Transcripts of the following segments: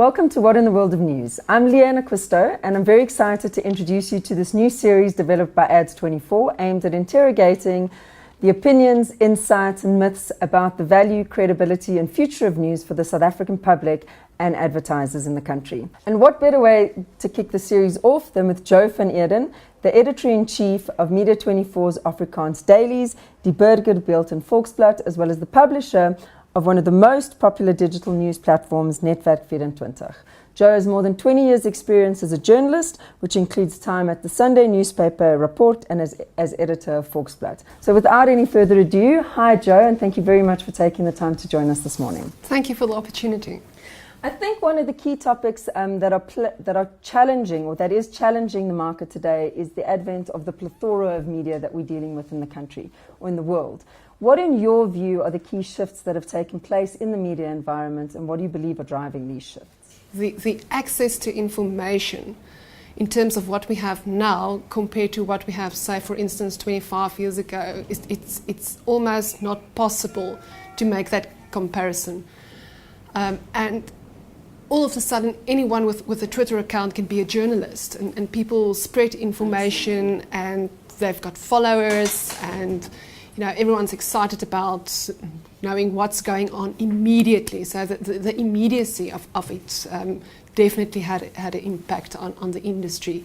Welcome to What in the World of News. I'm Leanna Quisto, and I'm very excited to introduce you to this new series developed by Ads24 aimed at interrogating the opinions, insights and myths about the value, credibility and future of news for the South African public and advertisers in the country. And what better way to kick the series off than with Jo Van Eeden, the Editor-in-Chief of Media24's Afrikaans dailies, Die Burgerbeeld and Volksblad, as well as the publisher of one of the most popular digital news platforms, Netwerk24. Jo has more than 20 years' experience as a journalist, which includes time at the Sunday newspaper Rapport and as editor of Volksblad. So without any further ado, hi Jo, and thank you very much for taking the time to join us this morning. Thank you for the opportunity. I think one of the key topics that are challenging, or that is challenging the market today, is the advent of the plethora of media that we're dealing with in the country or in the world. What, in your view, are the key shifts that have taken place in the media environment, and what do you believe are driving these shifts? The access to information in terms of what we have now compared to what we have, say, for instance, 25 years ago, it's almost not possible to make that comparison. And all of a sudden, anyone with a Twitter account can be a journalist, and people spread information, and they've got followers, and everyone's excited about knowing what's going on immediately. So the immediacy of it definitely had an impact on the industry.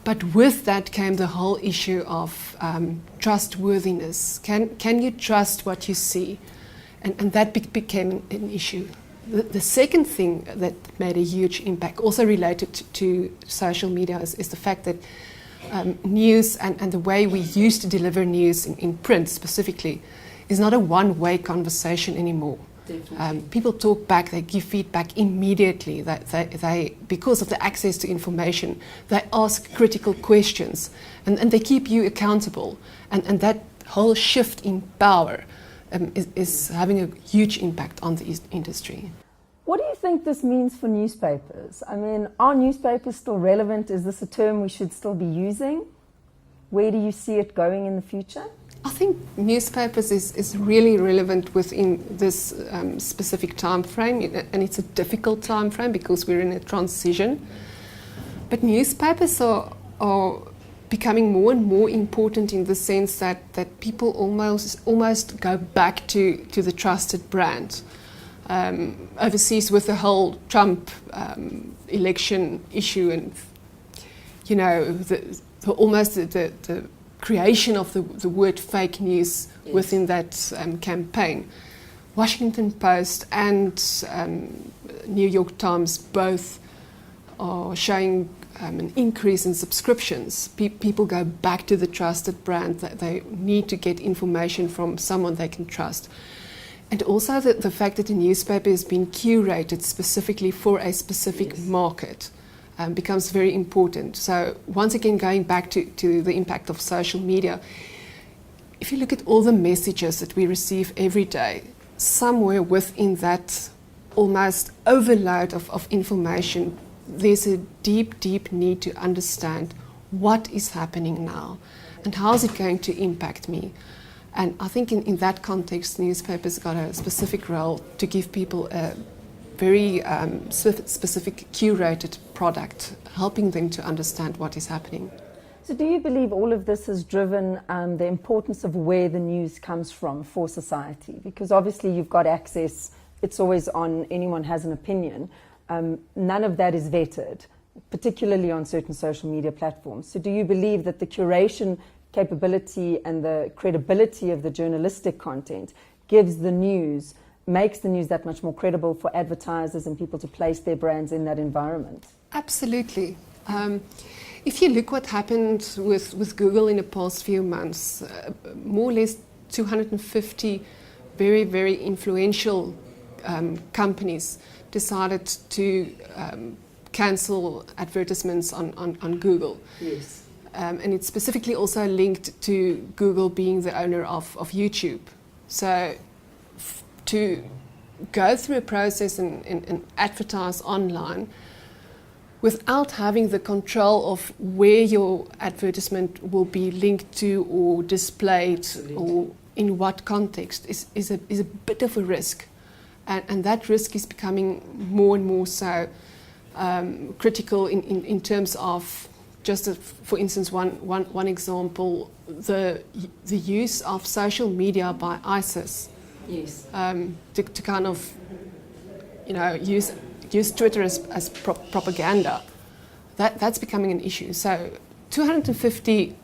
But with that came the whole issue of trustworthiness. Can you trust what you see? And that became an issue. The second thing that made a huge impact, also related to social media, is the fact that news and the way we used to deliver news in print specifically is not a one-way conversation anymore. People talk back, they give feedback immediately. They because of the access to information, they ask critical questions and they keep you accountable. And that whole shift in power is having a huge impact on the industry. What do you think this means for newspapers? I mean, are newspapers still relevant? Is this a term we should still be using? Where do you see it going in the future? I think newspapers is really relevant within this specific time frame, and it's a difficult time frame because we're in a transition. But newspapers are becoming more and more important in the sense that people almost go back to the trusted brand. Overseas with the whole Trump election issue, and the creation of the word fake news within that campaign. Washington Post and New York Times both are showing an increase in subscriptions. People go back to the trusted brand, that they need to get information from someone they can trust. And also the fact that the newspaper has been curated specifically for a specific market becomes very important. So once again, going back to the impact of social media, if you look at all the messages that we receive every day, somewhere within that almost overload of information, there's a deep, deep need to understand what is happening now and how is it going to impact me. And I think in that context, newspapers got a specific role to give people a very specific curated product, helping them to understand what is happening. So do you believe all of this has driven the importance of where the news comes from for society? Because obviously you've got access, it's always on, anyone has an opinion. None of that is vetted, particularly on certain social media platforms. So do you believe that the curation capability and the credibility of the journalistic content makes the news that much more credible for advertisers and people to place their brands in that environment? Absolutely. If you look what happened with Google in the past few months, more or less 250 very, very influential companies decided to cancel advertisements on Google. Yes. And it's specifically also linked to Google being the owner of YouTube. So to go through a process and advertise online without having the control of where your advertisement will be linked to or displayed or in what context is a bit of a risk. And that risk is becoming more and more so critical in terms of, just for instance, one example, the use of social media by ISIS. Yes. To kind of, use Twitter as propaganda. That's becoming an issue. So 250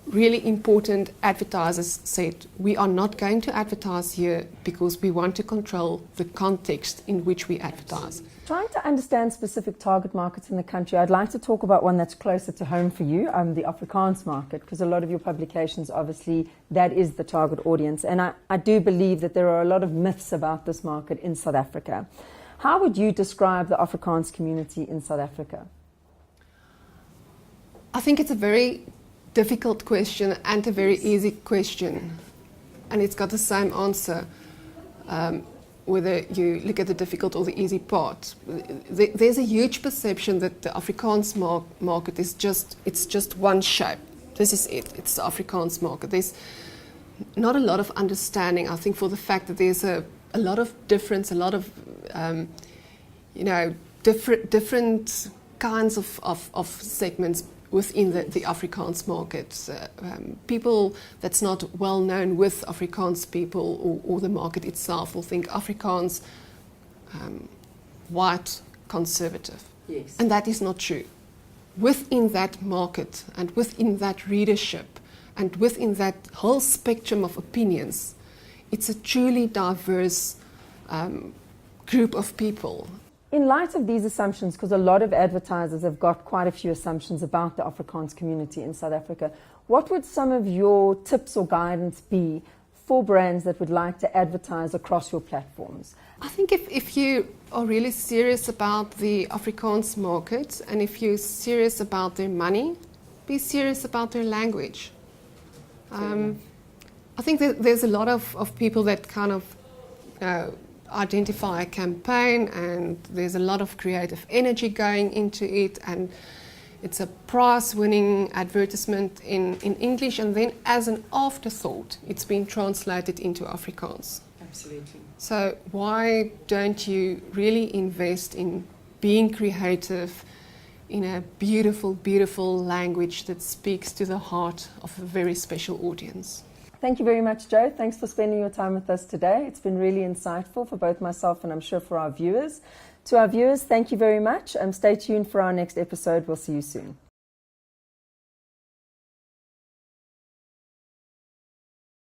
really important advertisers said, we are not going to advertise here because we want to control the context in which we advertise. Trying to understand specific target markets in the country, I'd like to talk about one that's closer to home for you, the Afrikaans market, because a lot of your publications, obviously, that is the target audience. And I do believe that there are a lot of myths about this market in South Africa. How would you describe the Afrikaans community in South Africa? I think it's a very difficult question and a very easy question. And it's got the same answer. Whether you look at the difficult or the easy part. There's a huge perception that the Afrikaans market is just one shape. This is it. It's the Afrikaans market. There's not a lot of understanding, I think, for the fact that there's a lot of difference, a lot of different kinds of segments within the Afrikaans market. People that's not well known with Afrikaans people or the market itself will think Afrikaans, white, conservative. Yes. And that is not true. Within that market and within that readership and within that whole spectrum of opinions, it's a truly diverse group of people. In light of these assumptions, because a lot of advertisers have got quite a few assumptions about the Afrikaans community in South Africa, what would some of your tips or guidance be for brands that would like to advertise across your platforms? I think if you are really serious about the Afrikaans market and if you're serious about their money, be serious about their language. I think there's a lot of people that kind of identify a campaign and there's a lot of creative energy going into it, and it's a prize-winning advertisement in English, and then as an afterthought it's been translated into Afrikaans. Absolutely. So why don't you really invest in being creative in a beautiful, beautiful language that speaks to the heart of a very special audience? Thank you very much, Jo. Thanks for spending your time with us today. It's been really insightful for both myself and I'm sure for our viewers. To our viewers, thank you very much. Stay tuned for our next episode. We'll see you soon.